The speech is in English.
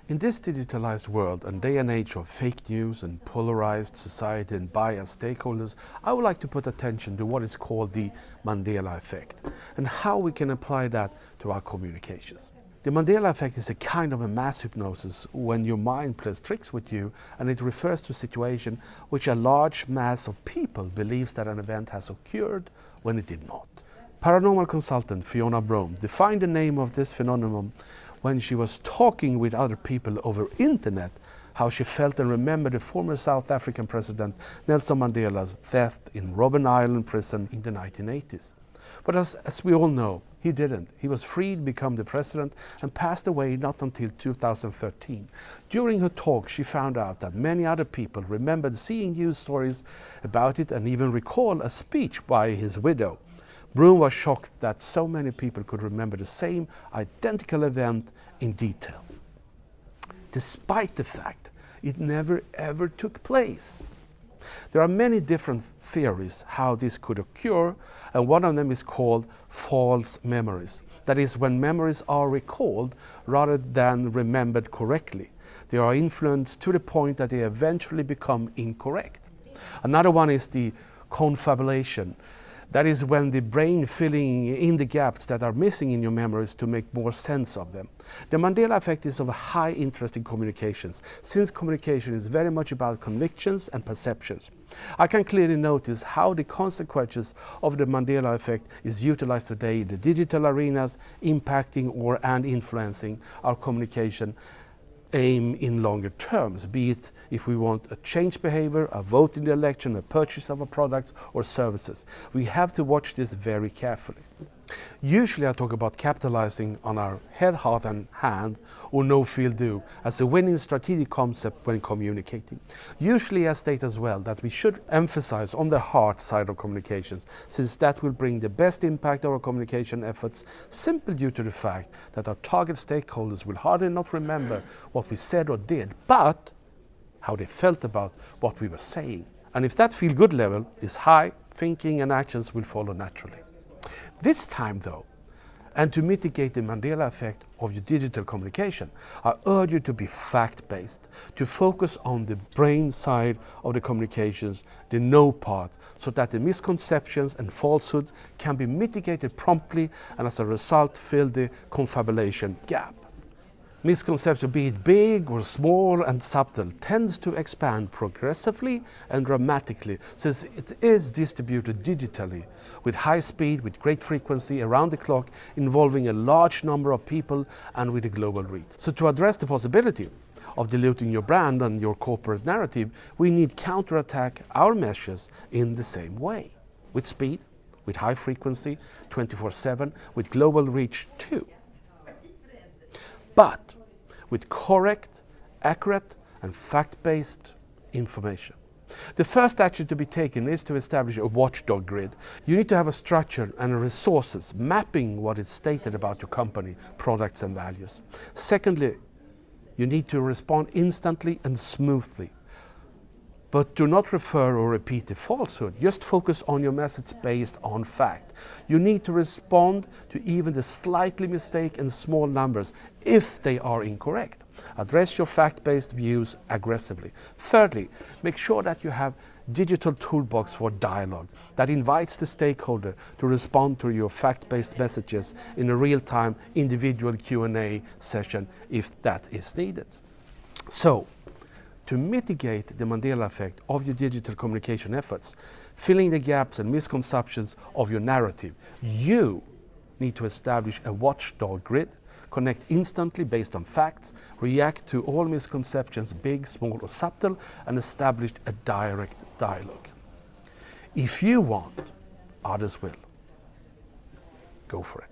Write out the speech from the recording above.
In this digitalized world and day and age of fake news and polarized society and biased stakeholders, I would like to put attention to what is called the Mandela effect and how we can apply that to our communications. The Mandela effect is a kind of a mass hypnosis when your mind plays tricks with you, and it refers to a situation which a large mass of people believes that an event has occurred when it did not. Paranormal consultant Fiona Broome defined the name of this phenomenon when she was talking with other people over internet, how she felt and remembered the former South African president Nelson Mandela's death in Robben Island prison in the 1980s. But as we all know, he didn't. He was freed to become the president and passed away not until 2013. During her talk, she found out that many other people remembered seeing news stories about it and even recall a speech by his widow. Broome was shocked that so many people could remember the same identical event in detail, despite the fact it never ever took place. There are many different theories how this could occur, and one of them is called false memories. That is, when memories are recalled rather than remembered correctly. They are influenced to the point that they eventually become incorrect. Another one is the confabulation. That is when the brain filling in the gaps that are missing in your memories to make more sense of them. The Mandela effect is of high interest in communications, since communication is very much about convictions and perceptions. I can clearly notice how the consequences of the Mandela effect is utilized today in the digital arenas, impacting and influencing our communication aim in longer terms, be it if we want a change behavior, a vote in the election, a purchase of our products or services. We have to watch this very carefully. Usually I talk about capitalizing on our head, heart and hand, or no feel do, as a winning strategic concept when communicating. Usually I state as well that we should emphasize on the heart side of communications, since that will bring the best impact of our communication efforts, simply due to the fact that our target stakeholders will hardly not remember what we said or did, but how they felt about what we were saying. And if that feel-good level is high, thinking and actions will follow naturally. This time though, and to mitigate the Mandela effect of your digital communication, I urge you to be fact-based, to focus on the brain side of the communications, the know part, so that the misconceptions and falsehoods can be mitigated promptly and as a result fill the confabulation gap. Misconception, be it big or small and subtle, tends to expand progressively and dramatically, since it is distributed digitally with high speed, with great frequency, around the clock, involving a large number of people and with a global reach. So to address the possibility of diluting your brand and your corporate narrative, we need counterattack our measures in the same way, with speed, with high frequency, 24/7, with global reach too. But with correct, accurate and fact-based information. The first action to be taken is to establish a watchdog grid. You need to have a structure and resources mapping what is stated about your company, products and values. Secondly, you need to respond instantly and smoothly. But do not refer or repeat the falsehood. Just focus on your message based on fact. You need to respond to even the slightly mistake and small numbers if they are incorrect. Address your fact-based views aggressively. Thirdly, make sure that you have digital toolbox for dialogue that invites the stakeholder to respond to your fact-based messages in a real-time individual Q&A session if that is needed. So, to mitigate the Mandela effect of your digital communication efforts, filling the gaps and misconceptions of your narrative, you need to establish a watchdog grid, connect instantly based on facts, react to all misconceptions, big, small or subtle, and establish a direct dialogue. If you want, others will. Go for it.